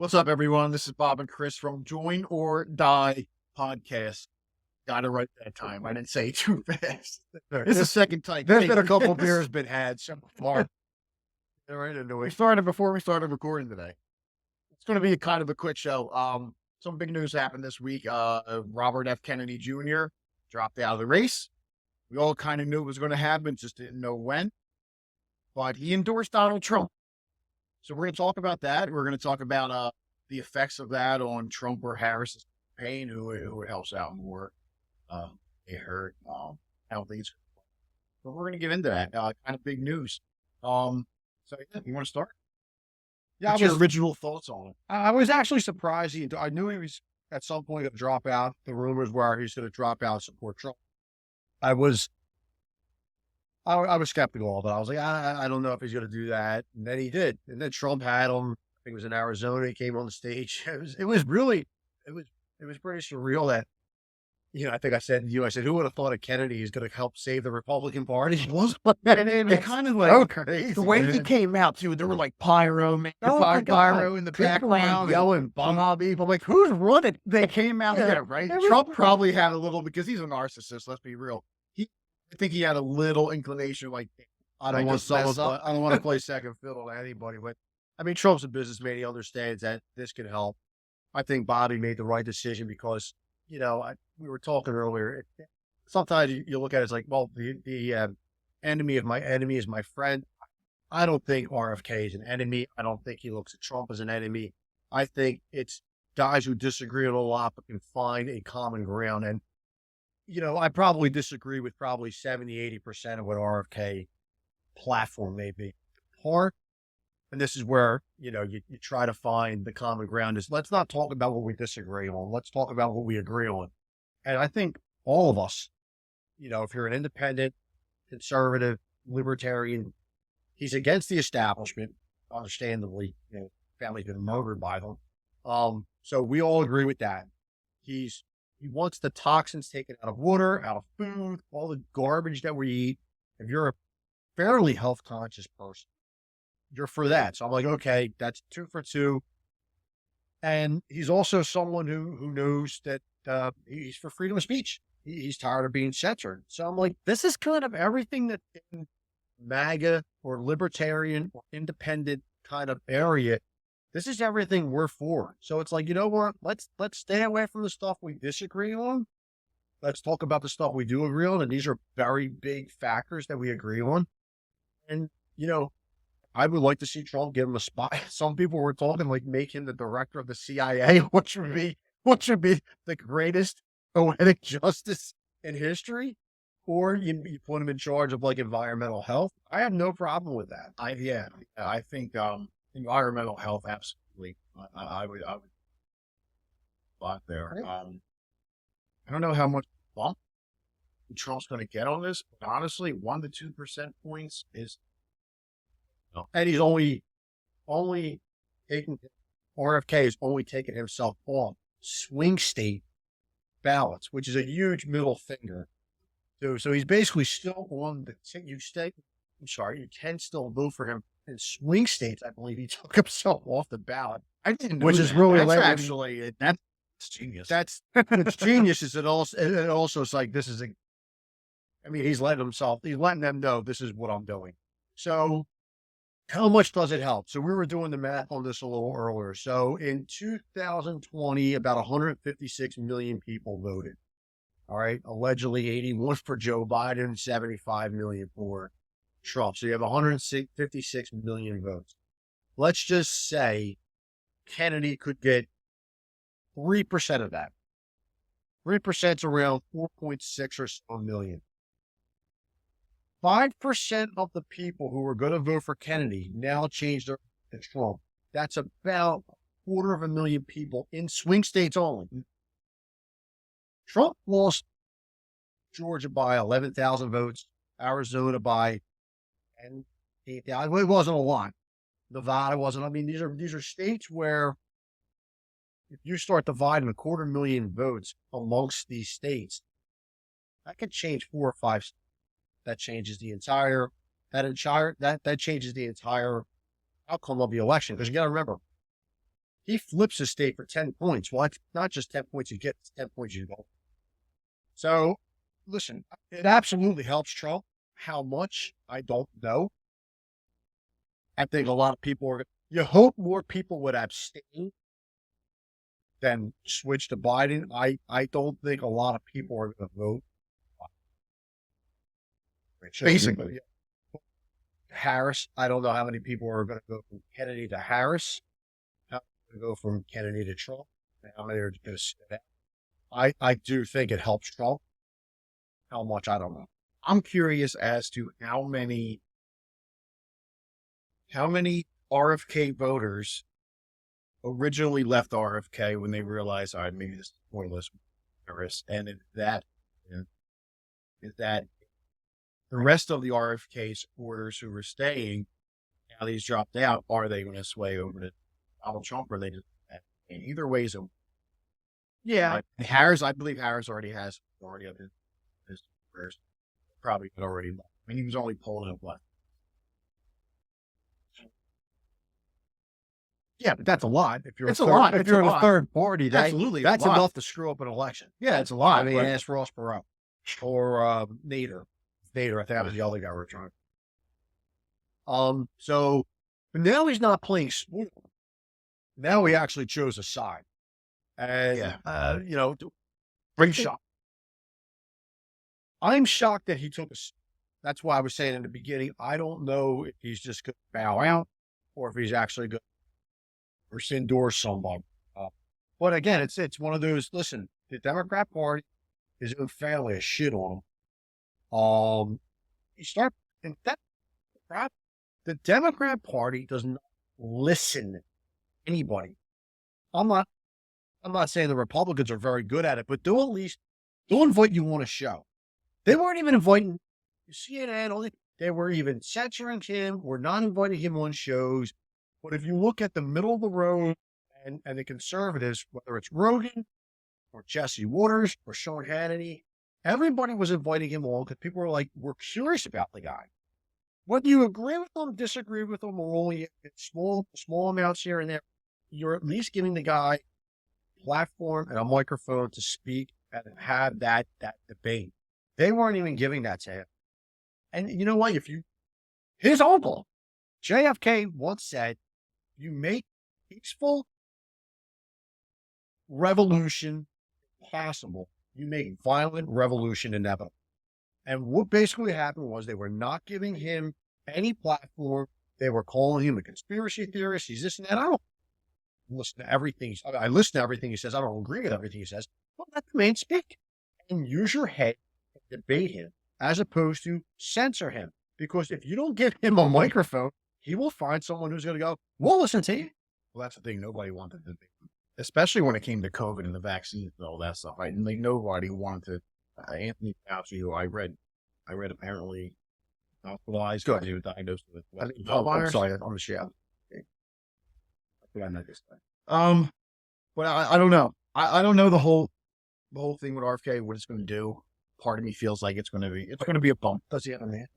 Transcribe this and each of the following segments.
What's up, everyone? This is Bob and Chris from Join or Die podcast. Got it right that time. I didn't say it too fast. It's the second time. There's been a couple beers been had so far. All right, into we started before we started recording today. It's going to be a kind of a quick show. Some big news happened this week. Robert F. Kennedy Jr. dropped out of the race. We all kind of knew it was going to happen, just didn't know when. But he endorsed Donald Trump. So we're going to talk about that. We're going to talk about the effects of that on Trump or Harris's campaign, who it helps out more. They heard how things. But we're going to get into that. Kind of big news. So yeah, you want to start? Yeah, What's your original thoughts on it? I was actually surprised. I knew he was at some point going to drop out. The rumors were he's going to drop out and support Trump. I was skeptical of it. I was like, I don't know if he's going to do that. And then he did. And then Trump had him. I think it was in Arizona. He came on the stage. It was pretty surreal that, I think I said to you, who would have thought of Kennedy is going to help save the Republican Party? It was kind of like crazy. the way he came out too. There were like pyro in the background, yelling Bobby. I'm like, who's running? They came out there, right? Trump probably had a little, because he's a narcissist. Let's be real. I think he had a little inclination, like, I don't want to play second fiddle to anybody, but I mean, Trump's a businessman. He understands that this can help. I think Bobby made the right decision because, we were talking earlier. Sometimes you look at it as like, well, the enemy of my enemy is my friend. I don't think RFK is an enemy. I don't think he looks at Trump as an enemy. I think it's guys who disagree on a lot but can find a common ground. And, I probably disagree with probably 70, 80% of what RFK platform may be. Part, and this is where, you try to find the common ground is let's not talk about what we disagree on. Let's talk about what we agree on. And I think all of us, if you're an independent, conservative, libertarian, he's against the establishment, understandably, family's been murdered by them. So we all agree with that. He wants the toxins taken out of water, out of food, all the garbage that we eat. If you're a fairly health conscious person, you're for that. So I'm like, okay, that's 2 for 2. And he's also someone who knows that he's for freedom of speech. He's tired of being censored. So I'm like, this is kind of everything that in MAGA or libertarian or independent kind of area. This is everything we're for. So it's like, you know what? Let's stay away from the stuff we disagree on. Let's talk about the stuff we do agree on. And these are very big factors that we agree on. And, I would like to see Trump give him a spot. Some people were talking like make him the director of the CIA, which would be the greatest poetic justice in history. Or you put him in charge of like environmental health. I have no problem with that. I think environmental health, absolutely. I would spot there. Right. I don't know how much bump Trump's going to get on this, but honestly, 1 to 2% points is. And he's only taking RFK is only taking himself off swing state ballots, which is a huge middle finger. So he's basically still on you can still vote for him in swing states. I believe he took himself off the ballot. I didn't know which that. is really that's like actually that's genius. It's genius. Is it also it's like this is he's letting them know this is what I'm doing. So how much does it help? So we were doing the math on this a little earlier. So in 2020, about 156 million people voted. All right. Allegedly 81 for Joe Biden, 75 million for Trump. So you have 156 million votes. Let's just say Kennedy could get 3% of that. 3% is around 4.6 or so million. 5% of the people who were going to vote for Kennedy now changed their to Trump. That's about 250,000 people in swing states only. Trump lost Georgia by 11,000 votes, Arizona by 8,000. It wasn't a lot. Nevada wasn't. These are states where if you start dividing 250,000 votes amongst these states, that could change 4 or 5. That changes the entire outcome of the election. Because you got to remember, he flips the state for 10 points. Well, it's not just 10 points you get, it's 10 points you go. So, listen, it absolutely helps Trump. How much? I don't know. I think a lot of people are, you hope more people would abstain than switch to Biden. I don't think a lot of people are going to vote. Basically. Harris, I don't know how many people are going to go from Kennedy to Harris. How many go from Kennedy to Trump? How many are going to sit out? I do think it helps Trump. How much, I don't know. I'm curious as to how many RFK voters originally left RFK when they realized, all right, maybe this is pointless, and is that the rest of the RFK supporters who were staying, now these dropped out, are they going to sway over to Donald Trump, or are they just, and either way is a, Yeah. Harris, I believe Harris already has majority of his supporters, probably had already left. I mean, he was only polling at what? Yeah, but that's a lot. If you're It's a lot. If It's you're a in a lot. third party, Absolutely, that's a lot. enough to screw up an election. Yeah, it's a lot. I mean, but- ask Ross Perot or Nader. Nader, I think that was the other guy we were trying. So, but now he's not playing sport. Now he actually chose a side, and you know, bring shock. I'm shocked that he took us. That's why I was saying in the beginning, I don't know if he's just going to bow out or if he's actually going to endorse somebody. But again, it's one of those. Listen, the Democrat Party, his own family has shit on him. You start and that the Democrat Party does not listen to anybody. I'm not saying the Republicans are very good at it, but they'll invite you on a show. They weren't even inviting CNN. They were even censoring him. We're not inviting him on shows. But if you look at the middle of the road and the conservatives, whether it's Rogan or Jesse Waters or Sean Hannity, everybody was inviting him on because people were like, we're curious about the guy. Whether you agree with them, disagree with them, or only in small amounts here and there, you're at least giving the guy a platform and a microphone to speak and have that debate. They weren't even giving that to him. And you know what? His uncle, JFK, once said, you make peaceful revolution possible. You make violent revolution inevitable. And what basically happened was they were not giving him any platform. They were calling him a conspiracy theorist. He's this and that. I don't listen to everything. I listen to everything he says. I don't agree with everything he says. Well, let the man speak and use your head and debate him as opposed to censor him. Because if you don't give him a microphone, he will find someone who's going to go, we'll listen to you. Well, that's the thing. Nobody wanted to, especially when it came to COVID and the vaccines and all that stuff. Like nobody wanted to. Anthony Fauci, who I read apparently hospitalized because he was diagnosed with. I'm sorry, on the show. I know this thing. But I don't know. I don't know the whole thing with RFK. What it's going to do. Part of me feels like it's going to be a bump. Does he have a mask?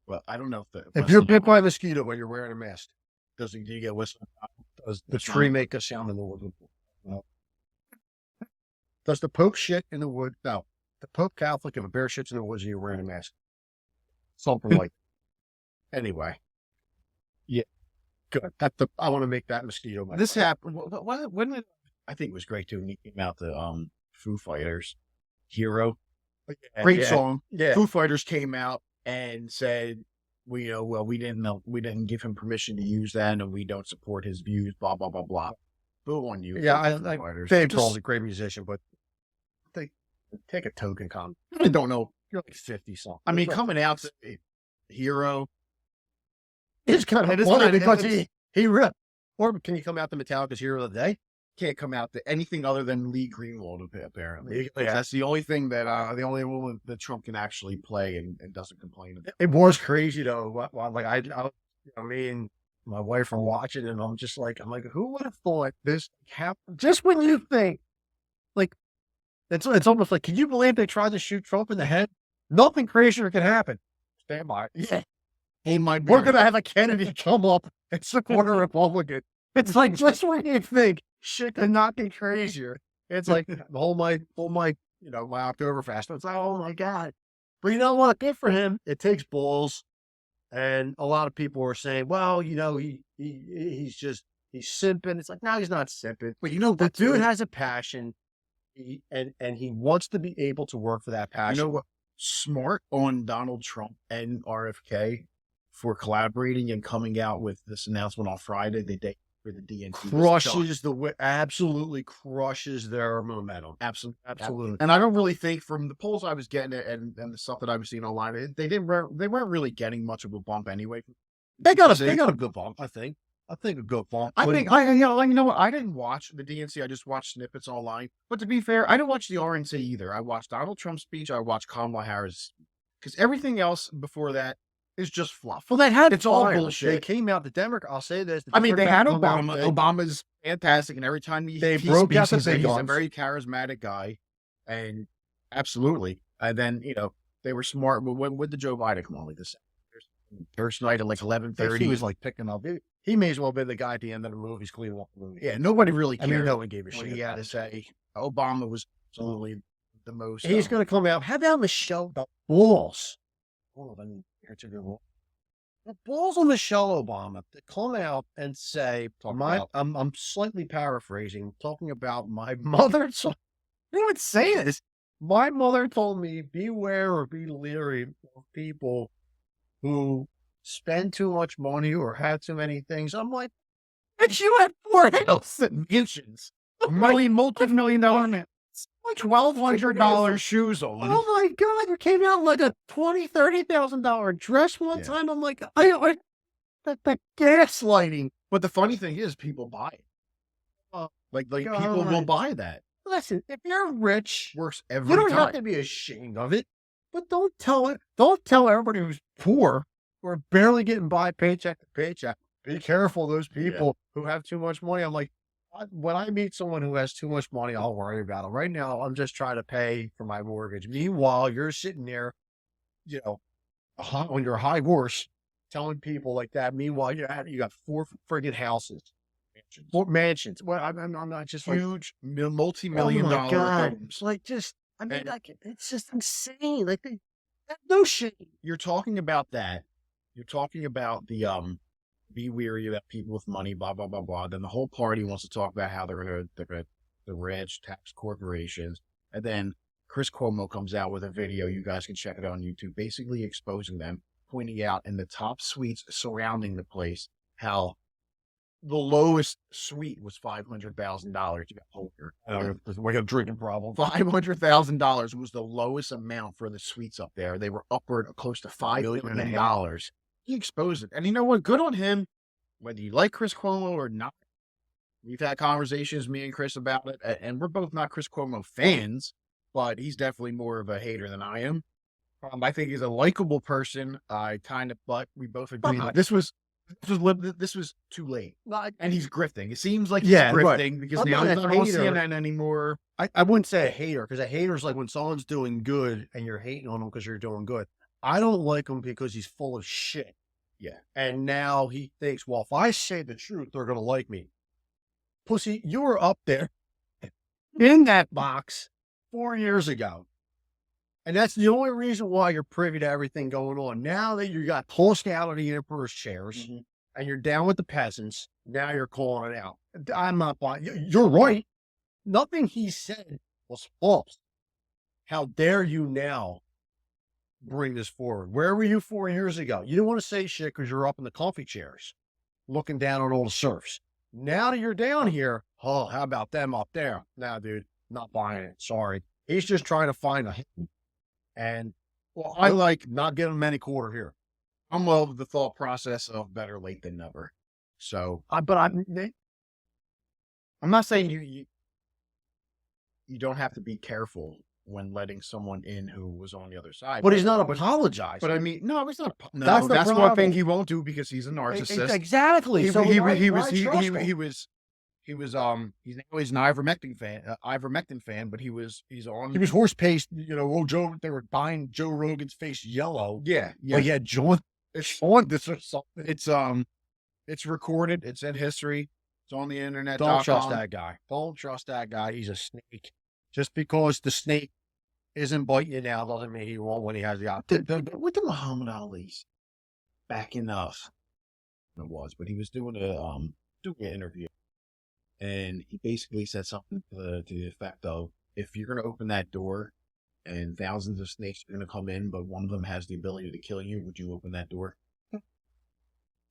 Well, I don't know if you're bit by a mosquito when you're wearing a mask, do you get whistling? Does the tree make a sound in the wood? No. Does the Pope shit in the wood? No. The Pope Catholic, if a bear shits in the woods, you're wearing a mask. Something like that. Anyway. Yeah. Good. I want to make that mosquito. This happened. When I think it was great too when he came out the Foo Fighters Hero. Great song. Yeah. Foo Fighters came out and said, we didn't give him permission to use that, and we don't support his views. Blah blah blah blah. Boo on you. Yeah, Dave Grohl's a great musician, but they take a token comment. I don't know. You're like 50 something. I mean, coming out to Hero. It's kind of funny because he ripped. Or can you come out to Metallica's Hero of the Day? Can't come out to anything other than Lee Greenwald, apparently. Yeah. That's the only thing that the only one that Trump can actually play and doesn't complain about. It was crazy though. Like me and my wife are watching, and I'm like, who would have thought this happened? Just when you think, like, it's almost like, can you believe they tried to shoot Trump in the head? Nothing crazier can happen. Stand by. Yeah. We're gonna have a Kennedy come up and support a Republican. It's like just when you think shit could not be crazier. It's like my Oktoberfest. It's like, oh my God. But you know what? Good for him. It takes balls. And a lot of people are saying, well, he's simping. It's like, no, he's not simping. But you know The what? dude has a passion. And he wants to be able to work for that passion. You know what? Smart on Donald Trump and RFK for collaborating and coming out with this announcement on Friday, the day for the DNC. Absolutely crushes their momentum. Absolutely. And I don't really think from the polls I was getting and the stuff that I was seeing online, they weren't really getting much of a bump anyway. They got a good bump, I think. I think a good bump. You know what? I didn't watch the DNC. I just watched snippets online. But to be fair, I didn't watch the RNC either. I watched Donald Trump's speech. I watched Kamala Harris, because everything else before that is just fluff. Well, it's all bullshit. They came out. The Democrat. I'll say this. I mean, they had Obama. Obama's fantastic, and every time he broke out speaks, the big he's a guns. very charismatic guy, and absolutely. And then they were smart. When would the Joe Biden come on like this? First night at like 11:30. He was like picking up. He may as well have been the guy at the end of the movie. He's cleaning up the movie. Yeah, nobody really cared. I mean, no one gave a shit. He had to say Obama was absolutely the most. He's going to come out. How about Michelle? The balls. Hold on, the balls on Michelle Obama to come out and say, I'm slightly paraphrasing, talking about my mother. So, who would say this? My mother told me, beware or be leery of people who spend too much money or have too many things. I'm like, and you had 4 houses and mansions, multi-million-dollar man, like $1,200 shoes on. Oh my God! You came out like a $20,000-$30,000 dress one time. I'm like, that gaslighting. But the funny thing is, people buy it. Like people will buy that. Listen, if you're rich, Works every you don't time. have to be ashamed of it. But don't tell it. Don't tell everybody who's poor or barely getting by paycheck to paycheck. Be careful, those people who have too much money. I'm like, when I meet someone who has too much money, I'll worry about it. Right now, I'm just trying to pay for my mortgage. Meanwhile, you're sitting there, on your high horse, telling people like that. Meanwhile, you got 4 friggin' houses, 4 mansions. Well, I'm not just Huge, multi-million-dollar homes. Like, it's just insane. Like, they have no shame. You're talking about that. You're talking about the be weary about people with money, blah blah blah blah. Then the whole party wants to talk about how they're the rich tax corporations, and then Chris Cuomo comes out with a video. You guys can check it out on YouTube, basically exposing them, pointing out in the top suites surrounding the place how the lowest suite was $500,000. You got poker. We got a drinking problem. $500,000 was the lowest amount for the suites up there. They were upward of close to $5 million. He exposed it. And you know what? Good on him. Whether you like Chris Cuomo or not. We've had conversations, me and Chris, about it. And we're both not Chris Cuomo fans, but he's definitely more of a hater than I am. I think he's a likable person. But we both agree that this was too late. And he's grifting. It seems like he's grifting because now he's not on CNN anymore. I wouldn't say a hater, because a hater is like when someone's doing good and you're hating on them because you're doing good. I don't like him because he's full of shit. Yeah. And now he thinks, well, if I say the truth, they're going to like me. Pussy, you were up there in that box 4 years ago. And that's the only reason why you're privy to everything going on. Now that you got tossed out of the emperor's chairs and you're down with the peasants, now you're calling it out. I'm not buying. You're right. Nothing he said was false. How dare you now bring this forward? Where were you 4 years ago? You didn't want to say shit because you're up in the comfy chairs looking down on all the serfs. Now that you're down here, oh, how about them up there? Nah, dude, not buying it. Sorry. He's just trying to find a... And, well, I like not giving him any quarter here. I'm of the thought process of better late than never. So, I'm not saying you don't have to be careful when letting someone in who was on the other side. But he's not apologizing. But I mean, no, he's not. No, That's the that's one problem. thing he won't do because he's a narcissist. Exactly. He's now an ivermectin fan, but he was horse paste. Joe. They were buying Joe Rogan's face yellow. Yeah. But yeah, Joe. It's on this or something. It's recorded. It's in history. on the internet. Don't trust that guy. Don't trust that guy. He's a snake. Just because the snake isn't biting you now doesn't mean he won't when he has the opportunity. With the Muhammad Ali's back in it was, but he was doing an interview, and he basically said something to the effect of, if you're going to open that door and thousands of snakes are going to come in, but one of them has the ability to kill you, would you open that door?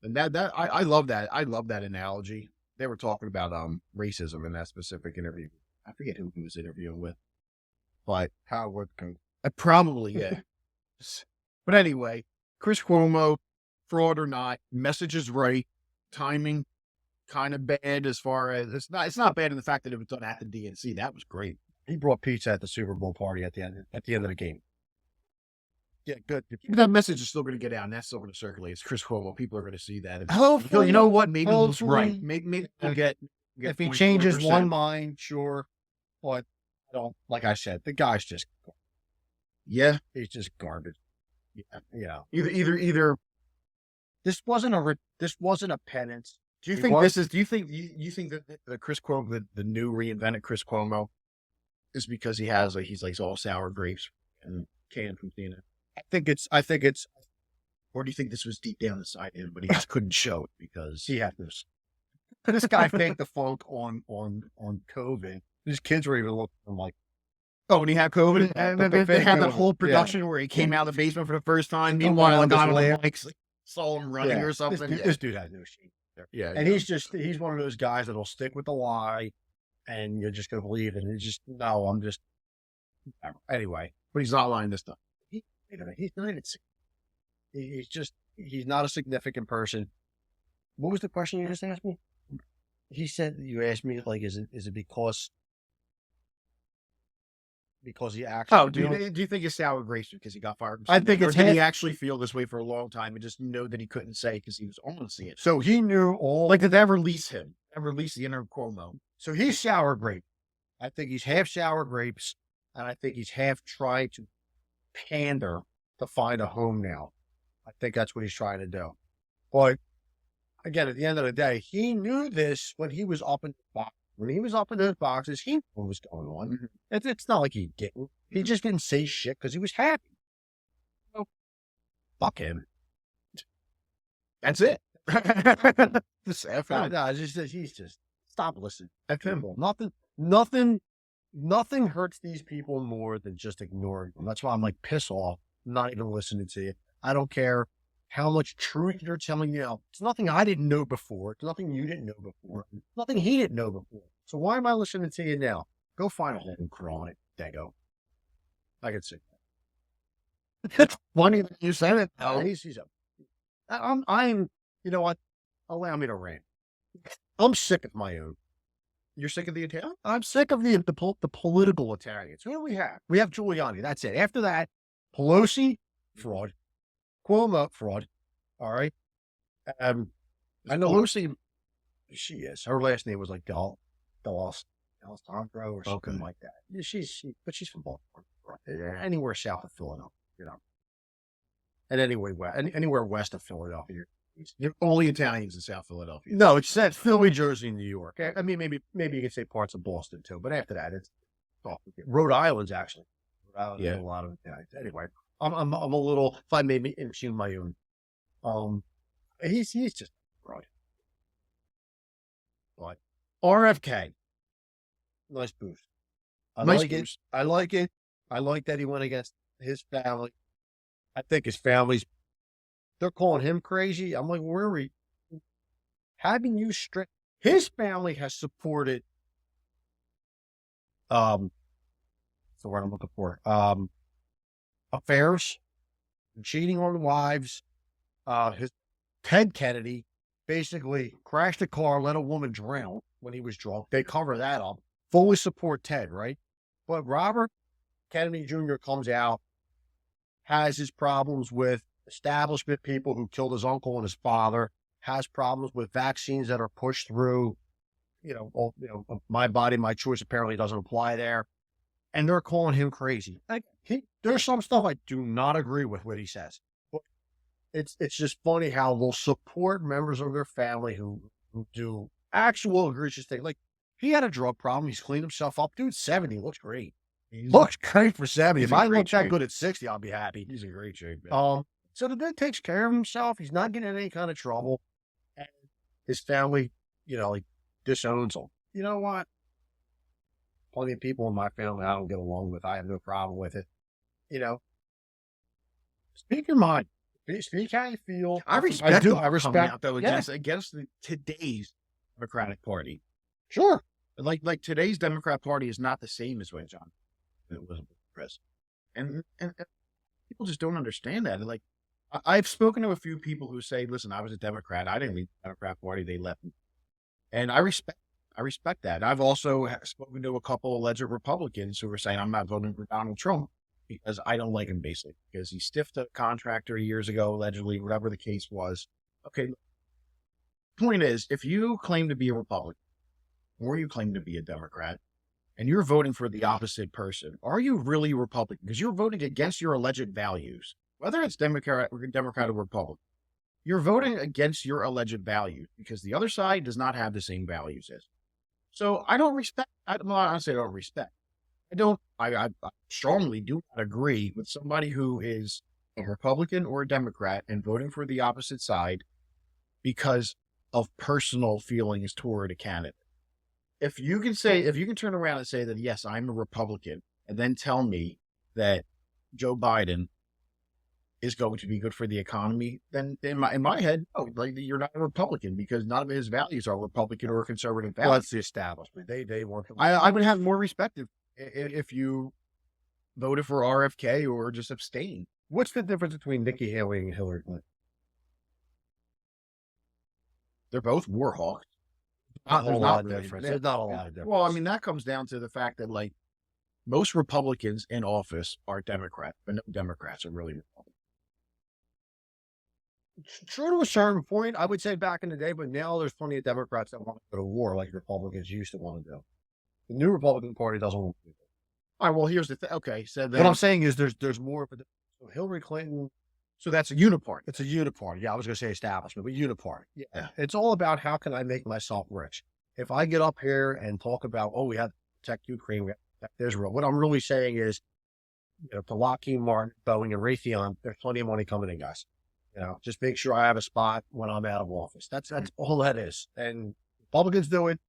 And I love that. I love that analogy. They were talking about racism in that specific interview. I forget who he was interviewing with, but Howard, probably, yeah. But anyway, Chris Cuomo, fraud or not, message is right, timing kind of bad as far as it's not bad in the fact that it was done at the DNC. That was great. he brought pizza at the Super Bowl party at the end of the game. Yeah, good. That message is still going to get out, and that's still going to circulate. It's Chris Cuomo. People are going to see that. Hopefully, You know what? Maybe he's hopefully- right. Maybe we'll get if he 0.4%. changes one mind, sure. But I don't, like I said, the guy's just, Yeah. he's just garbage. Yeah, you know. Either. This wasn't a penance. Do you He think was- this is? Do you think that the Chris Cuomo, the new reinvented Chris Cuomo, is because he's all sour grapes and canned from Tina? I think it's Or do you think this was deep down inside him, but he just couldn't show it because he had this. This guy faked the funk on COVID. These kids were even looking at him like, oh, when he had COVID, Yeah, and but they had that yeah. whole production where he came out of the basement for the first time. Meanwhile, on the guy his on the lap. mics saw him running Yeah, or something. This dude has no shame. Yeah, And he's one of those guys that'll stick with the lie, and you're just gonna believe it. And it's just anyway. but he's not lying this time. He's not even. He's not a significant person. What was the question you just asked me? You asked me, like, is it because he actually? Oh, do you think it's sour grapes because he got fired? From I CNN? think Or it's did he half- actually feel this way for a long time and just know that he couldn't say because he was on CNN? So he knew all. Like, did that release him? That release the inner Cuomo? So he's sour grape. I think he's half sour grapes, and I think he's half trying to pander to find a home now. I think that's what he's trying to do. But again, at the end of the day, he knew this when he was up in the box. When he was up in those boxes, he knew what was going on. Mhm. It's not like he didn't. He just didn't say shit because he was happy. So, fuck him. That's it. Just F No, him. no, he's just stop listening. F him. Nothing hurts these people more than just ignoring them. That's why I'm like, piss off, not even listening to you. I don't care how much truth you're telling me. It's nothing I didn't know before. It's nothing you didn't know before. It's nothing he didn't know before. So why am I listening to you now? Go find a hole and crawl on it, Dago. I can see. It's funny that you said it. Oh, I'm. You know what? Allow me to rant. I'm sick of my own. You're sick of the Italian? I'm sick of the political Italians. Who do we have? We have Giuliani. That's it. After that, Pelosi, fraud. Cuomo, fraud. All right. I know Pelosi. she is. Her last name was like D'Alessandro or something like that. Yeah, but she's from Baltimore. Right? Anywhere south of Philadelphia, you know. And anywhere west of Philadelphia. You're only Italians in South Philadelphia. No, it's that Philly, Jersey, New York. I mean, maybe you could say parts of Boston too, but after that, it's Rhode Island's actually. Rhode Island has a lot of Italians. Anyway, I'm a little. If I made me impugn my own, he's just right. But RFK, nice boost. I Nice like boost. it. I like it. I like that he went against his family. I think his family's. They're calling him crazy. I'm like, where are we? Having you strict. His family has supported. What's the word I'm looking for? Affairs, cheating on wives. His Ted Kennedy basically crashed a car, let a woman drown when he was drunk. They cover that up. Fully support Ted, right? But Robert Kennedy Jr. comes out, has his problems with establishment people who killed his uncle and his father, has problems with vaccines that are pushed through. My body, my choice apparently doesn't apply there. And they're calling him crazy. There's some stuff I do not agree with what he says. But it's just funny how they'll support members of their family who do actual egregious thing. Like, he had a drug problem. He's cleaned himself up. Dude's 70. Looks great. Looks great for 70. If I look that good at 60, I'll be happy. He's in great shape. Man. So the dude takes care of himself. He's not getting in any kind of trouble. And his family, like, disowns him. You know what? Plenty of people in my family I don't get along with. I have no problem with it. Speak your mind. Speak how you feel. I respect. I respect though against today's Democratic Party. Sure. Like today's Democrat Party is not the same as when John was president, and people just don't understand that. Like, I've spoken to a few people who say, "Listen, I was a Democrat. I didn't leave the Democrat Party. They left me," and I respect that. I've also spoken to a couple alleged Republicans who were saying, "I'm not voting for Donald Trump because I don't like him, basically, because he stiffed a contractor years ago, allegedly, whatever the case was." Okay. Point is, if you claim to be a Republican or you claim to be a Democrat and you're voting for the opposite person, are you really Republican? Because you're voting against your alleged values, whether it's Democrat or Republican. You're voting against your alleged values because the other side does not have the same values as. So I don't respect. I don't respect. I strongly do not agree with somebody who is a Republican or a Democrat and voting for the opposite side because of personal feelings toward a candidate. If you can turn around and say that, yes, I'm a Republican, and then tell me that Joe Biden is going to be good for the economy, then in my head, you're not a Republican because none of his values are Republican or conservative values. Well, that's the establishment. They want to. I would have more respect if you voted for RFK or just abstained. What's the difference between Nikki Haley and Hillary Clinton? They're both war hawks. There's not a lot of difference. There's not a lot of difference. Well, I mean, that comes down to the fact that, like, most Republicans in office are Democrats, but no Democrats are really Republicans. True to a certain point, I would say back in the day, but now there's plenty of Democrats that want to go to war like Republicans used to want to do. The new Republican Party doesn't want to do that. All right, well, here's the thing. Okay, so then, what I'm saying is there's more of a Hillary Clinton. So that's a uniparty. It's a uniparty. Yeah, I was going to say establishment, but uniparty. Yeah. It's all about how can I make myself rich. If I get up here and talk about, we have to protect Ukraine, we have to protect Israel, what I'm really saying is, to Lockheed Martin, Boeing, and Raytheon, there's plenty of money coming in, guys. Just make sure I have a spot when I'm out of office. That's all that is. And Republicans do it,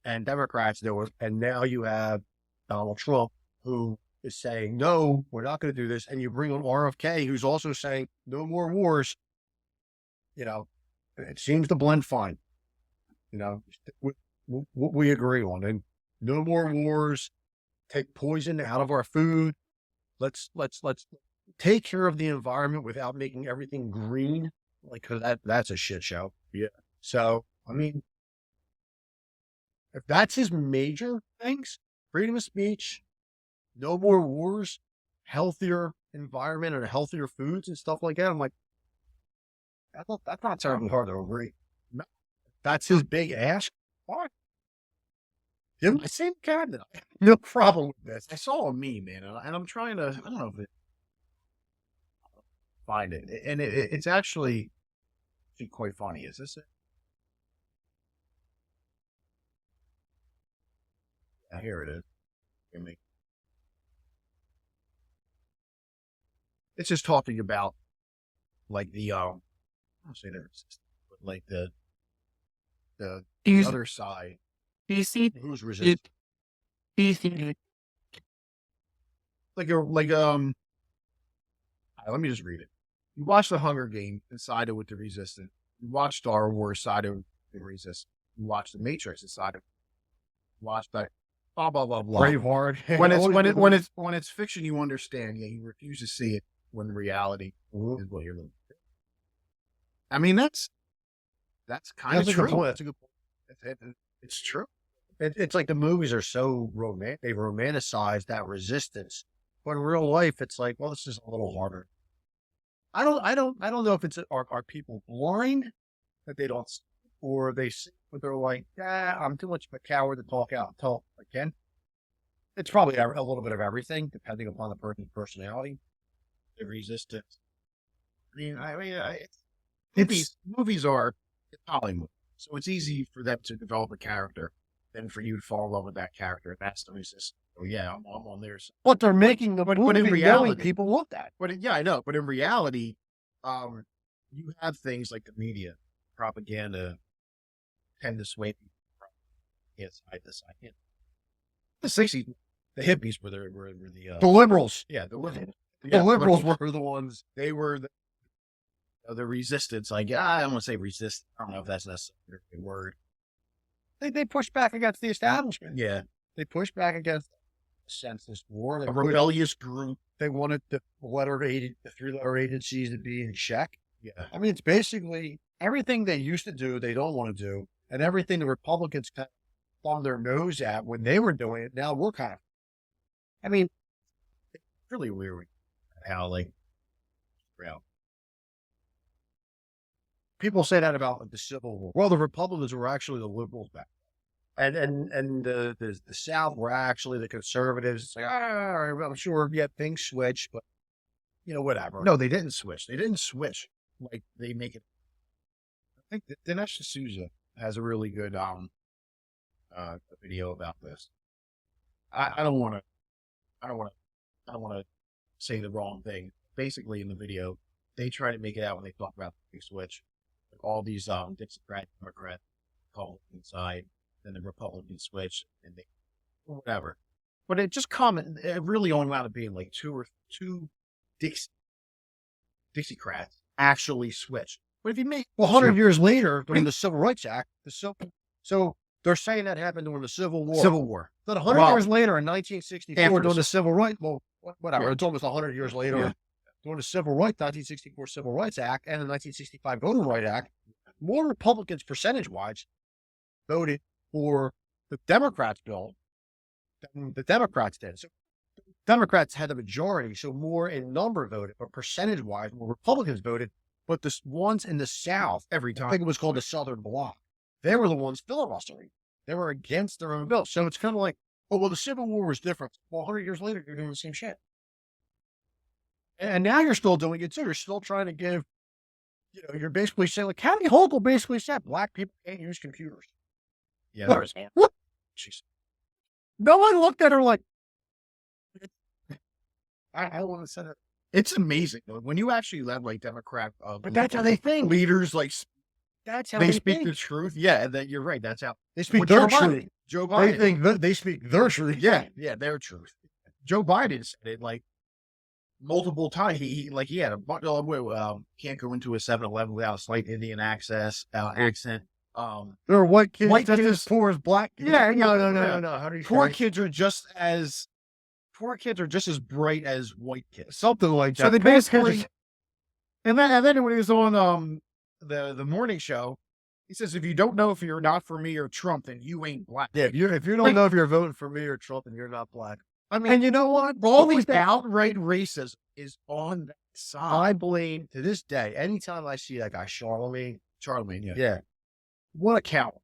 and Democrats do it. And now you have Donald Trump, who is saying, no, we're not going to do this. And you bring on RFK, who's also saying, no more wars. It seems to blend fine. We agree on, and no more wars. Take poison out of our food. Let's take care of the environment without making everything green. Cause that's a shit show. Yeah. So, I mean, if that's his major things, freedom of speech, no more wars, healthier environment and healthier foods and stuff like that, I'm like, that's not terribly hard to agree. No, that's his big ask. What? I same cabinet. No problem with this. I saw a meme, man, and I'm trying to, I don't know if find it. And it's actually quite funny. Is this it? Yeah, here it is. It's just talking about, like, the I don't say the resistance, but like the other side. Do you see? Who's resisting? Do you see? Let me just read it. You watch the Hunger Games and sided with the resistance. You watch Star Wars, sided with the resistance. You watch the Matrix and sided. Watch that. Blah blah blah blah. Braveheart. when it's fiction, you understand. Yeah, you refuse to see it when the reality is what you're living. I mean, that's kind of true. That's a good point. It's true. It's like the movies are so romantic. They romanticize that resistance, but in real life, it's like, well, this is a little harder. I don't know if it's are people blind that they don't, or they see, but they're like, I'm too much of a coward to talk again. It's probably a little bit of everything, depending upon the person's personality. The resistance. Movies are Hollywood. So it's easy for them to develop a character than for you to fall in love with that character. And that's the reason. Oh yeah, I'm on theirs. But they're making the But movie in knowing reality, people want that. yeah, I know. But in reality, you have things like the media, propaganda, tend to sway people from side to side. Yeah. The '60s, the hippies were The liberals. yeah, the liberals. The liberals were the ones. They were the resistance. Like, I don't want to say resist. I don't know if that's necessarily a word. They pushed back against the establishment. Yeah. They pushed back against the census war. A rebellious group. They wanted the three-letter agencies to be in check. Yeah. I mean, it's basically everything they used to do, they don't want to do. And everything the Republicans kind of thumbed their nose at when they were doing it, now we're kind of. I mean, it's really weird how, like, people say that about like, the Civil War. Well, the Republicans were actually the liberals back then. And the South were actually the conservatives. It's like, I'm sure, yeah, things switch, but, whatever. No, they didn't switch. They didn't switch. Like, they make it. I think that Dinesh D'Souza has a really good video about this. I don't want to say the wrong thing. Basically, in the video, they try to make it out when they talk about the big switch. Like all these Democrat call inside, then the Republican switch, and they whatever. But it really only wound up being like two Dixiecrats actually switched. But if you make 100 years later, during the Civil Rights Act, so they're saying that happened during the Civil War. But 100 years later, in 1964, during the Civil Rights, whatever, Yeah. It's almost 100 years later, Yeah. during the Civil Rights, 1964 Civil Rights Act and the 1965 Voting Rights Act, more Republicans, percentage-wise, voted for the Democrats' bill than the Democrats did. So Democrats had the majority, so more in number voted, but percentage-wise, more Republicans voted. But the ones in the South, every I time. think it was called the Southern Bloc, they were the ones filibustering. They were against their own bill. So it's kind of like, well, the Civil War was different. Well, 100 years later, you're doing the same shit. And now you're still doing it too. You're still trying to give, you're basically saying, like, Kathy Hochul basically said black people can't use computers. Yeah, What? Jeez. No one looked at her like, I want to say it. It's amazing though, when you actually let like Democrat, But that's how they think. leaders like That's how they they speak think. the truth. Yeah, that you're right. That's how They speak Well, their Joe Biden- truth. Joe They Biden. think that they speak their truth. Yeah, their truth. Joe Biden said it like multiple times. He had a bunch. Can't go into a 7-Eleven without a slight Indian accent. There are white kids White just kids- as poor as black kids. Yeah, no. How do you poor say? kids are just as bright as white kids. Something like that. So they Poor basically, kids- and then when he was on the morning show, he says, if you don't know if you're not for me or Trump, then you ain't black. Yeah, if you don't know if you're voting for me or Trump, and you're not black. I mean, And you know what? all Always these that- outright racism is on that side. I believe to this day, anytime I see that guy Charlemagne, yeah, What a coward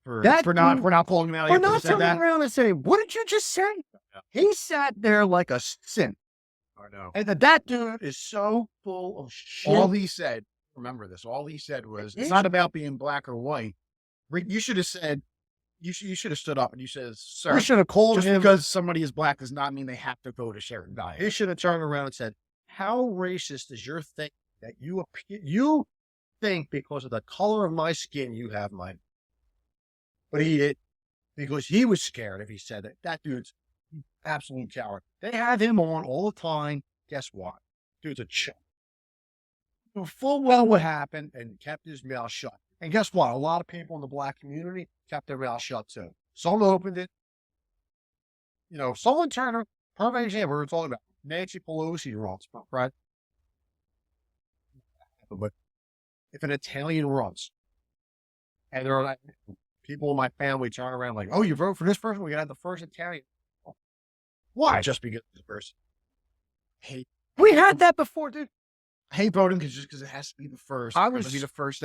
for That not dude- pulling him out. we're after he not said turning that. around and saying, "What did you just say?" Yeah. He sat there like a simp, I know. and that dude is so full of shit. All he said, remember this. All he said was, "It's not about being black or white." You should have said, you should have stood up and you said, "Sir, we should have called just him. because somebody is black does not mean they have to vote a certain guy." He should have turned around and said, "How racist is your thing that you think because of the color of my skin you have mine?" But he did, because he was scared if he said that. That dude's an absolute coward. They have him on all the time. Guess what? Dude's a chump. Knew full well what happened and kept his mouth shut. And guess what? A lot of people in the black community kept their mouth shut too. Some opened it. Someone Turner, perfect example, we were talking about Nancy Pelosi runs, right? But if an Italian runs, and there are like people in my family turn around like, "Oh, you vote for this person? We got to have the first Italian." Why? Just because this person. We had that before, dude. I hate voting because it has to be the first. I It has was- to be the first.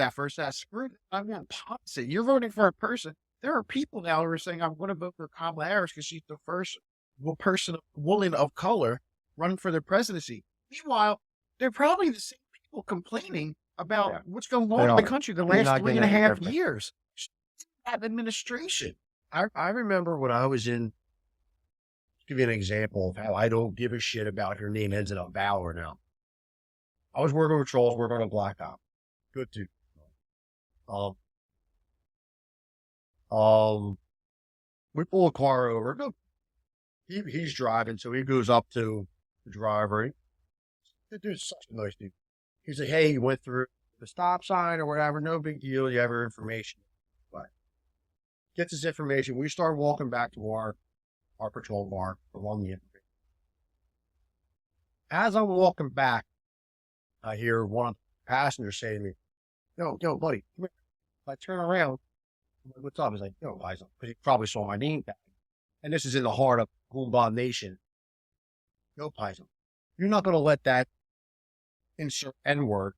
Screw it. I want policy. You're voting for a person. There are people now who are saying, "I'm going to vote for Kamala Harris because she's the first woman of color running for the presidency." Meanwhile, they're probably the same people complaining about what's going They on in the are. country the You're last not 3.5 getting everything. years. That administration. I remember when I was in, give you an example of how I don't give a shit about her name ends in a vowel or no. I was working with trolls, working on a black op. Good dude. Um, we pull a car over. No, he's driving, so he goes up to the driver. The dude's such a nice dude. He's like, hey, you went through the stop sign or whatever. No big deal. You have her information. But gets his information. We start walking back to our patrol bar along the information. As I'm walking back, I hear one of the passengers say to me, yo, buddy, come here. If I turn around, I'm like, what's up? He's like, yo, Liza, because he probably saw my name tag. And this is in the heart of Goomba Nation. Yo, Paizo, you're not going to let that insert N-word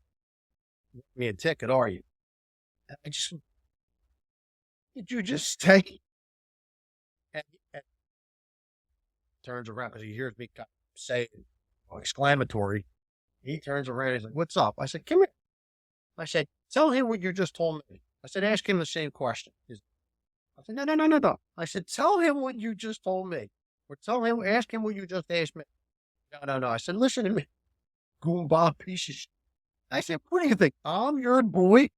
give me a ticket, are you? And I just, did you just say? And turns around because he hears me say exclamatory. He turns around. He's like, what's up? I said, come here. I said, tell him what you just told me. I said, ask him the same question. I said, no. I said, tell him what you just told me. Or ask him what you just asked me. No. I said, listen to me. Goomba piece of shit. I said, what do you think? I'm your boy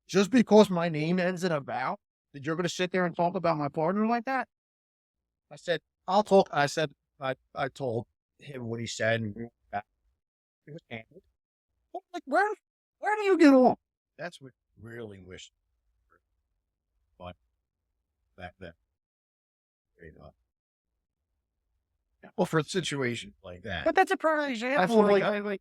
just because my name ends in a vowel? That you're going to sit there and talk about my partner like that? I said, I'll talk. I said, I told him what he said. And it was handled. Like, where do you get off? That's what I really wish. But back then, Well, for a situation like that. but that's a perfect example.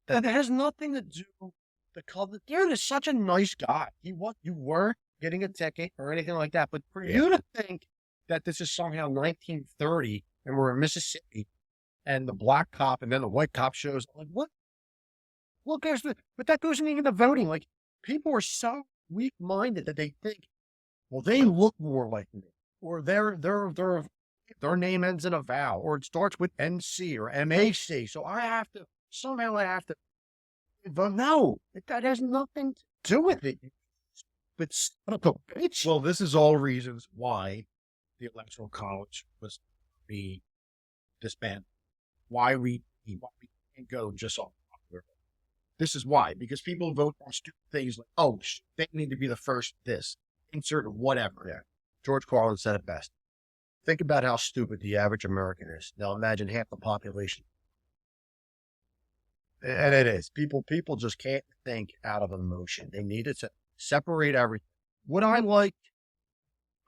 That has nothing to do with the color. You're just such a nice guy. You were getting a ticket or anything like that. But for you to think that this is somehow 1930 and we're in Mississippi and the black cop and then the white cop shows up, like what? Well, guess what? But that goes into the voting. Like people are so weak-minded that they think, well, they look more like me, or their name ends in a vowel, or it starts with NC or MAC. So I have to vote. No, that has nothing to do with it. But son of a bitch. Well, this is all reasons why the Electoral College was be disbanded. Why we can't go just off. This is why, because people vote on stupid things like, oh, they need to be the first this, insert whatever. Yeah. George Carlin said it best. Think about how stupid the average American is. Now imagine half the population. And it is. People just can't think out of emotion. They needed to separate everything. Would I like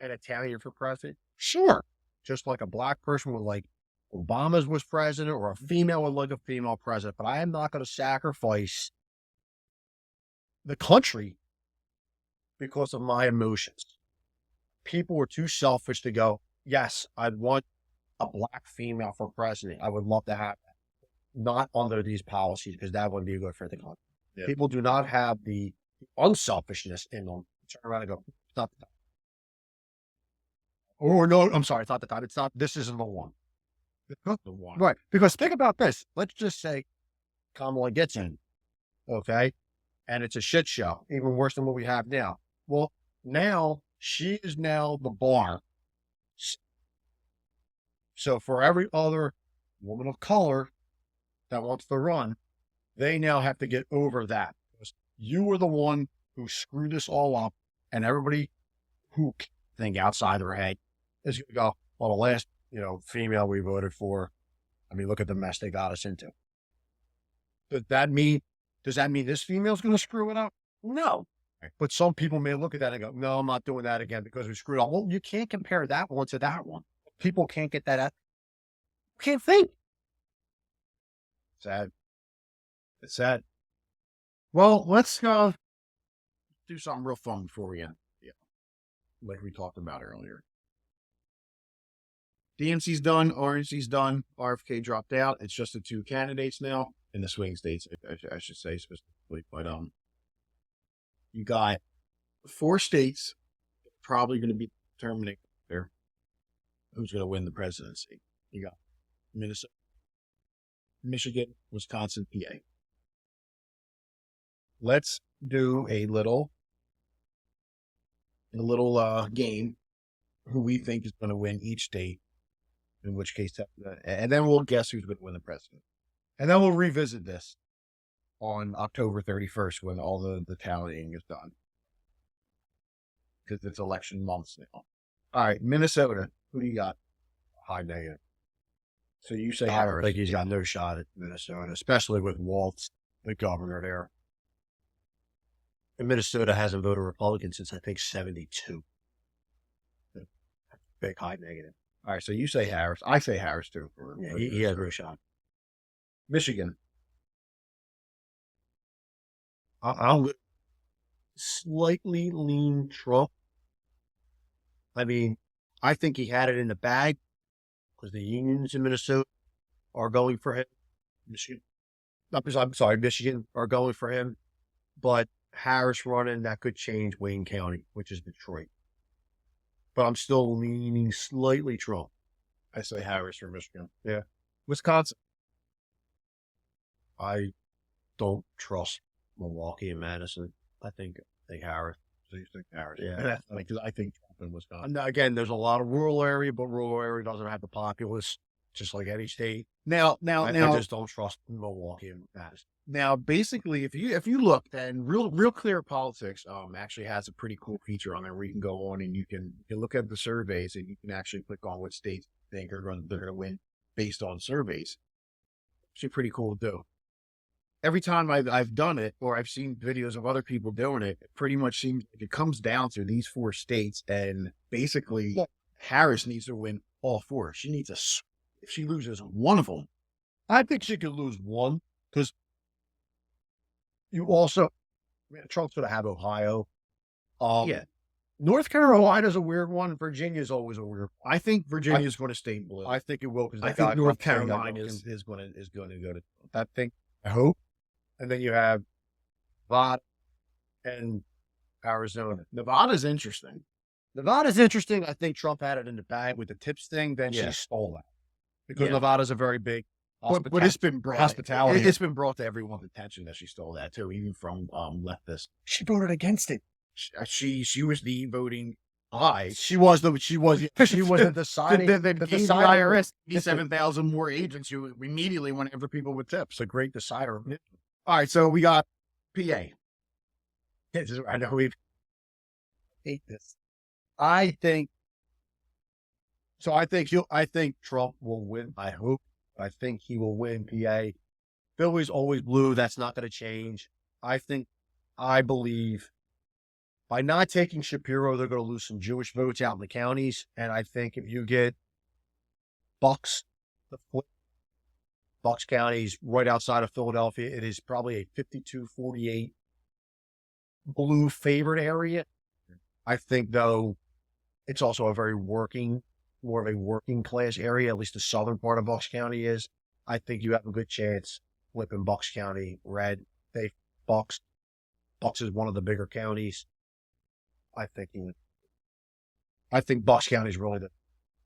an Italian for president? Sure. Just like a black person would like Obama's was president, or a female would like a female president. But I am not going to sacrifice the country because of my emotions. People were too selfish to go, yes, I'd want a black female for president. I would love to have that. Not under these policies, because that wouldn't be good for the country. Yeah. People do not have the unselfishness in them. Turn around and go, it's not the time. Or no, I'm sorry, it's not the time. It's not, this isn't the one. The one. Right. Because think about this. Let's just say Kamala gets in. Okay. And it's a shit show, even worse than what we have now. Well, now she is now the bar. So for every other woman of color that wants to run, they now have to get over that. Because you were the one who screwed this all up, and everybody who can think outside their head is going to go, well, the last, female we voted for, I mean, look at the mess they got us into. Does that mean this female's going to screw it up? No. But some people may look at that and go, no, I'm not doing that again because we screwed up. Well, you can't compare that one to that one. People can't get that out. Can't think. Sad. It's sad. Well, let's do something real fun before we end. Yeah. Like we talked about earlier. DNC's done, RNC's done, RFK dropped out. It's just the two candidates now in the swing states, I should say specifically. But you got 4 states probably going to be determining there who's going to win the presidency. You got Minnesota, Michigan, Wisconsin, PA. let's do a little game who we think is going to win each state, in which case, and then we'll guess who's going to win the president. And then we'll revisit this on October 31st when all the tallying is done. Because it's election months now. All right, Minnesota. Who do you got? High negative. So you say I Harris. think he's got no shot at Minnesota, especially with Waltz, the governor there. And Minnesota hasn't voted Republican since I think 72. Big high negative. All right, so you say Harris. I say Harris too. Yeah, he has no shot. Michigan. I'll slightly lean Trump. I mean, I think he had it in the bag because the unions in Minnesota are going for him. I'm sorry, Michigan are going for him. But Harris running, that could change Wayne County, which is Detroit. But I'm still leaning slightly Trump. I say Harris for Michigan. Yeah. Wisconsin. I don't trust Milwaukee and Madison. I think Harris. So you think Harris? Yeah. Because I think Trump in Wisconsin. And again, there's a lot of rural area, but rural area doesn't have the populace, just like any state. Now, I just don't trust Milwaukee and Madison. Now, basically, if you look, then real clear politics actually has a pretty cool feature on there where you can go on and you can look at the surveys and you can actually click on what states you think they're going to win based on surveys. Actually, pretty cool to do. Every time I've done it or I've seen videos of other people doing it, it pretty much seems like it comes down to these 4 states, and basically Harris needs to win all 4. She needs if she loses one of them, I think she could lose one because you also, Trump's going to have Ohio. Yeah. North Carolina's a weird one. Virginia's always a weird one. I think Virginia's going to stay blue. I think it will because I think North Carolina is going to go to. I hope. And then you have Nevada and Arizona. Nevada's interesting. Nevada's interesting. I think Trump had it in the bag with the tips thing. Then she stole that because Nevada's a very big. But it's been brought hospitality. It's been brought to everyone's attention that she stole that too, even from leftists. She voted against it. She was the voting eye. She was the deciding. The IRS 87,000 more agents who immediately went after people with tips. A great decider. All right, so we got PA. I know we hate this. I think Trump will win. I hope. I think he will win PA. Philly's always blue. That's not going to change. I believe by not taking Shapiro, they're going to lose some Jewish votes out in the counties. And I think if you get Bucks County is right outside of Philadelphia. It is probably a 52-48 blue favored area. I think, though, it's also a very more of a working class area, at least the southern part of Bucks County is. I think you have a good chance flipping Bucks County red. Bucks is one of the bigger counties. I think Bucks County is really the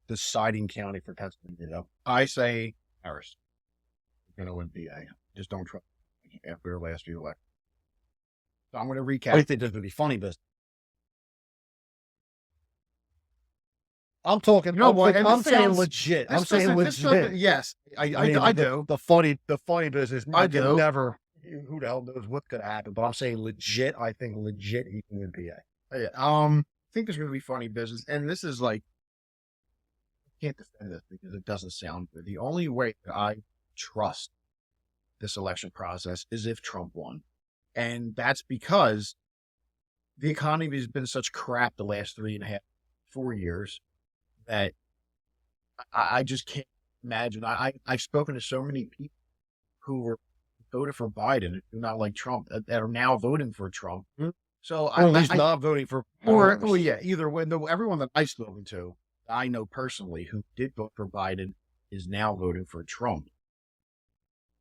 deciding county for Pennsylvania. I say Harris. Going to win PA. Just don't trust after the last few elections. So I'm going to recap. I think there's going to be funny business. I'm talking. I'm saying legit. I'm saying legit. Yes, I do. The funny business. I do. Never. Who the hell knows what's going to happen? But I'm saying legit. I think legit he can win PA. I think there's going to be funny business, and this is like I can't defend this because it doesn't sound good. The only way that I trust this election process is if Trump won. And that's because the economy has been such crap the last 3.5, 4 years that I just can't imagine. I've spoken to so many people who were voted for Biden, who not like Trump, that are now voting for Trump. So at least not voting for either way. Everyone that I've spoken to, I know personally, who did vote for Biden is now voting for Trump.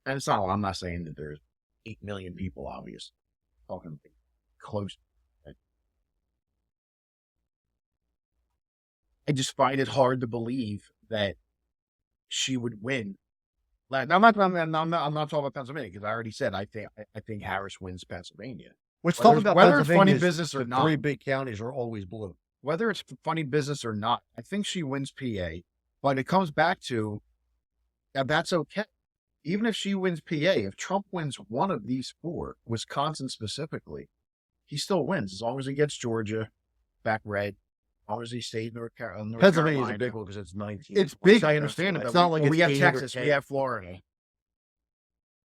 And it's not, I'm not saying that there's 8 million people, obviously. Talking close. I just find it hard to believe that she would win. I'm not talking about Pennsylvania because I already said I think Harris wins Pennsylvania. What's Whether- talking about whether it's funny Pennsylvania is business or the not. 3 big counties are always blue. Whether it's funny business or not, I think she wins PA. But it comes back to that's okay. Even if she wins PA, if Trump wins one of these 4, Wisconsin specifically, he still wins as long as he gets Georgia back red. As long as he stays North Carolina. Pennsylvania is a big one because it's 19. It's big. I understand it. It's not like we it's have 8 or Texas, 10. we have Florida.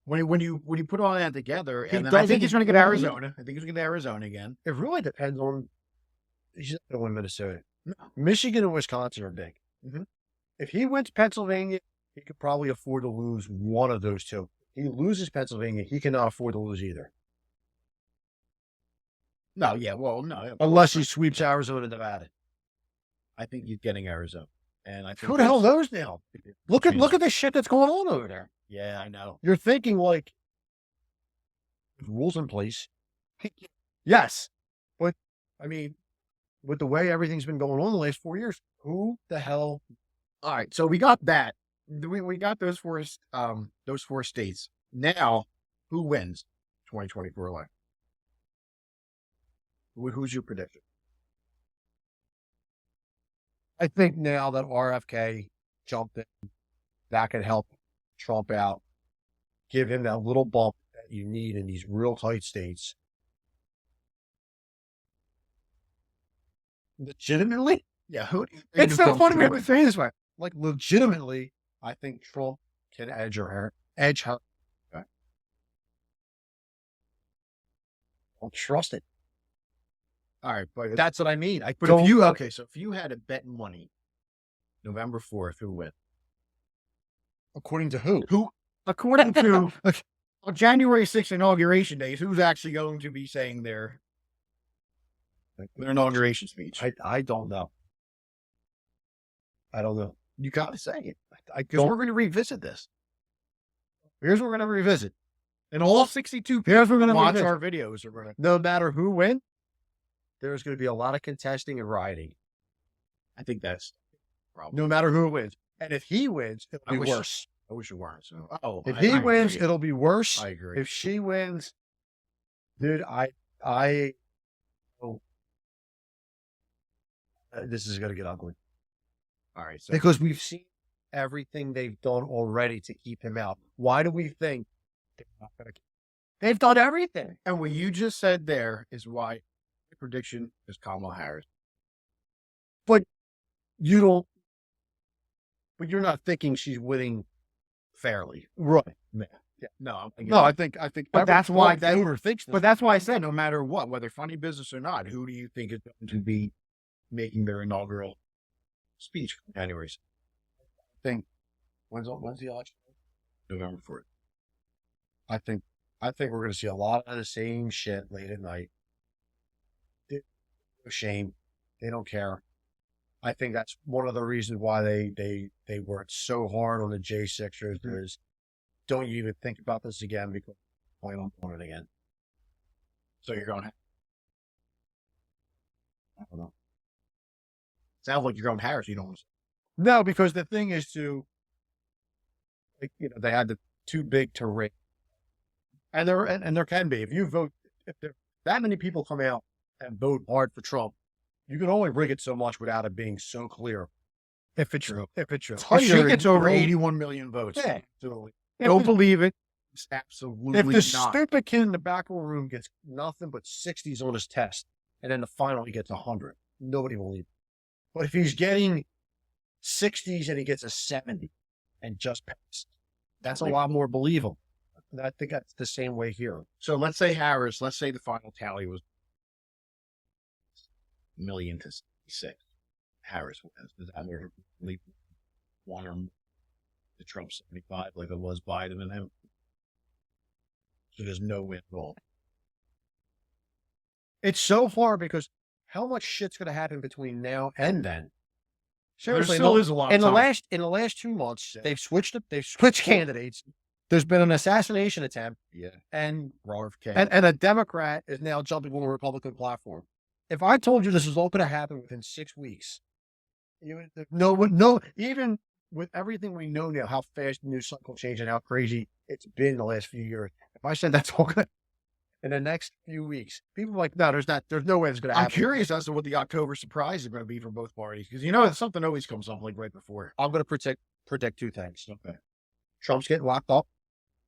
When you put all that together, He and then I doesn't think he's going to get even- Arizona. I think he's going to get Arizona again. It really depends on. He's not going to win Minnesota. Michigan and Wisconsin are big. Mhm. If he wins Pennsylvania, he could probably afford to lose one of those 2. He loses Pennsylvania, he cannot afford to lose either. No, yeah, well, no, Unless he sweeps Arizona and Nevada. I think he's getting Arizona, and I think Who the hell that's- knows now? Look at the shit that's going on over there. Yeah, I know. You're thinking like rules in place. Yes. But I mean, with the way everything's been going on the last 4 years, who the hell? All right, so we got that. We got those 4 states. Now, who wins 2024 election? Who's your prediction? I think now that RFK jumped in, that could help Trump out, give him that little bump that you need in these real tight states. Legitimately? Yeah, who? It's so funny we have saying this way. Like, legitimately, I think Trump can edge her. Okay. Don't trust it. All right, but That's what I mean. But if you so if you had to bet money, November 4th, who wins? according to who? Who, according to on January 6th inauguration days, who's actually going to be saying their inauguration speech? I don't know. I don't know. You got to say it because don't- we're going to revisit this, Here's what we're going to revisit. and all 62 people Here's what we're going to watch revisit. our videos are going to. No matter who wins, there's going to be a lot of contesting and rioting. I think that's probably. No matter who wins. And if he wins, it'll I be wish- worse. I wish it weren't. So, oh, If I he wins, agree. it'll be worse. I agree. If she wins, dude, this is going to get ugly. All right, so Because we've seen everything they've done already to keep him out. Why do we think they're not going to? They've done everything. and what you just said there is why my prediction is Kamala Harris. You don't, but you're not thinking she's winning fairly. Right. No, I'm thinking, No, I think, But that's why that voter thinks this. but that's why I said no matter what, whether funny business or not, who do you think is going to be making their inaugural speech? Anyways, I think when's the election? November 4th. I think we're going to see a lot of the same shit late at night. No shame. They don't care. I think that's one of the reasons why they worked so hard on the J6ers is don't you even think about this again because I don't want it again. So you're going. I don't know. Sounds like you're going Harris. You don't want to. No, because the thing is they had the too big to rate. And there can be. If there that many people come out and vote hard for Trump, you can only rig it so much without it being so clear. If it's true. If she gets over 81 million votes. Yeah. Absolutely. Don't believe it. It's absolutely If the not. stupid kid in the back room gets nothing but 60s on his test, and then the final he gets 100, nobody will believe it. But if he's getting 60s and he gets a 70 and just passes, that's a lot more believable. And I think that's the same way here. So let's say Harris. Let's say the final tally was 1,000,000 to 6. Harris wins. Does that leave one or the Trump 75 like it was Biden and him? So there's no win at all. It's so hard because how much shit's going to happen between now and then? Seriously, still is a lot of in the time. last 2 months, Yeah. they've switched candidates. There's been an assassination attempt, Yeah. and RFK. and a Democrat is now jumping on a Republican platform. If I told you this was all going to happen within 6 weeks, even with everything we know now, how fast the news cycle changed and how crazy it's been the last few years. If I said that's all good in the next few weeks, people are like, no, there's no way it's going to I'm happen. curious as to what the October surprise is going to be for both parties because something always comes up like right before. I'm going to predict two things. Okay. Trump's getting locked up.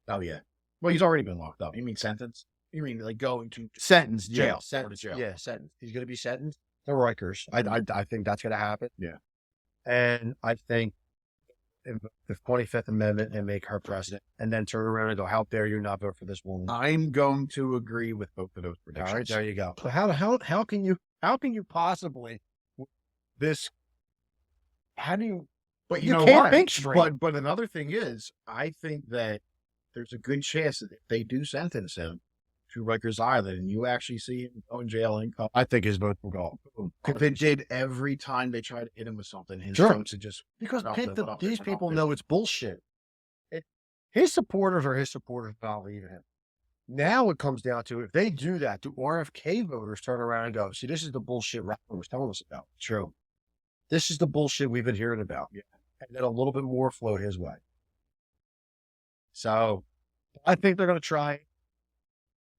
Oh yeah. Well, he's already been locked up. You mean sentence? You mean like going to Sentenced, jail? yeah, Or to sentenced, jail. yeah, sentenced. He's going to be sentenced to Rikers. I think that's going to happen. Yeah. And I think the 25th Amendment and make her president, and then turn around and go, how dare you not vote for this woman? I'm going to agree with both of those All predictions. right, there you go. So how can you possibly this? How do you? But You you, know can't what? think straight. But another thing is, I think that there's a good chance that if they do sentence him to Rikers Island and you actually see him go in jail and come, I think his vote will go. if they did every time they try to hit him with something, his Sure. votes would just Because up Pitt, and up these and people up. know it's bullshit. His supporters are his supporters, not leaving him. Now it comes down to, if they do that, do RFK voters turn around and go, see, this is the bullshit Rapper was telling us about. True. This is the bullshit we've been hearing about. Yeah. And then a little bit more float his way. So I think they're going to try,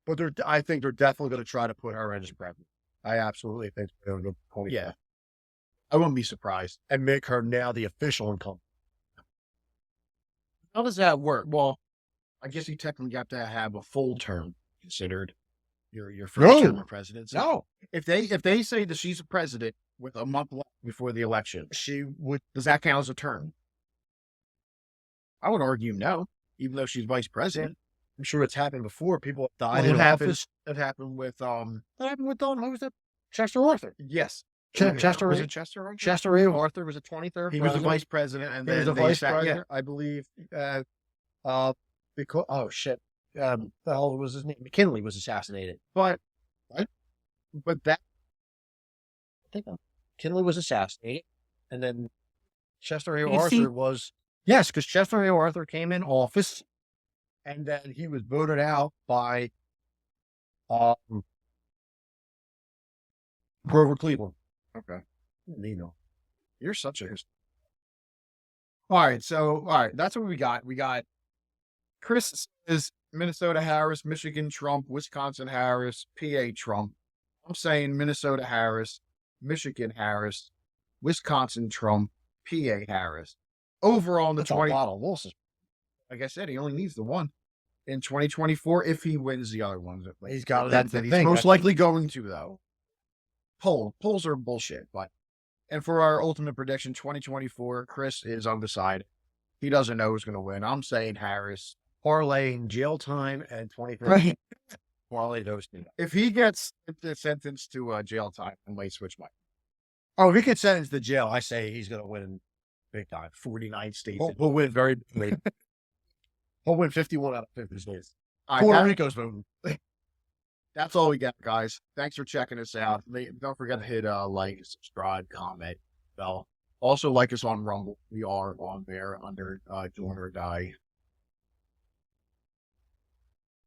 but I think they're definitely going to try to put her in as president. I absolutely think they're going to go. Yeah. I wouldn't be surprised. And make her now the official incumbent. How does that work? Well, I guess you technically have to have a full term considered your first term of presidency. No, If they say that she's a president with a month left before the election, she would. does that count as a term? I would argue no, even though she's vice president. I'm sure it's happened before. People have died Well, in it happened. office. It happened with What happened with Don? Who was that? Chester Arthur. yes, Chester was Reeve- it Chester? Arthur? Chester A. Arthur was a 23rd. He was the president. vice president, and He was then the they vice sat- president, I believe. Because the hell was his name? McKinley was assassinated. But that I think McKinley was assassinated, and then Chester A. You Arthur see- was because Chester A. Arthur came in office, and then he was voted out by Grover Cleveland. okay. You know, You're such a all right. That's what we got. We got Chris is Minnesota Harris, Michigan Trump, Wisconsin Harris, PA Trump. I'm saying Minnesota Harris, Michigan Harris, Wisconsin Trump, PA Harris. Overall in the that's a 20, lot of losses. like I said, he only needs the one in 2024 if he wins the other ones. He's got that. that's the He's thing. most likely going to though. Polls are bullshit, but and for our ultimate prediction, 2024, Chris is undecided. He doesn't know who's going to win. I'm saying Harris. Parlaying jail time and 23. Right. Parlay those two. If he gets sentenced to jail time, I might switch my Oh, if he gets sentenced to jail, I say he's going to win big time. 49 states. He'll win very big. He'll win 51 out of 50 states. All right, Puerto Rico's voting. that's all we got, guys. Thanks for checking us out. Don't forget to hit like, subscribe, comment, bell. Also, like us on Rumble. We are on there under Join or Die.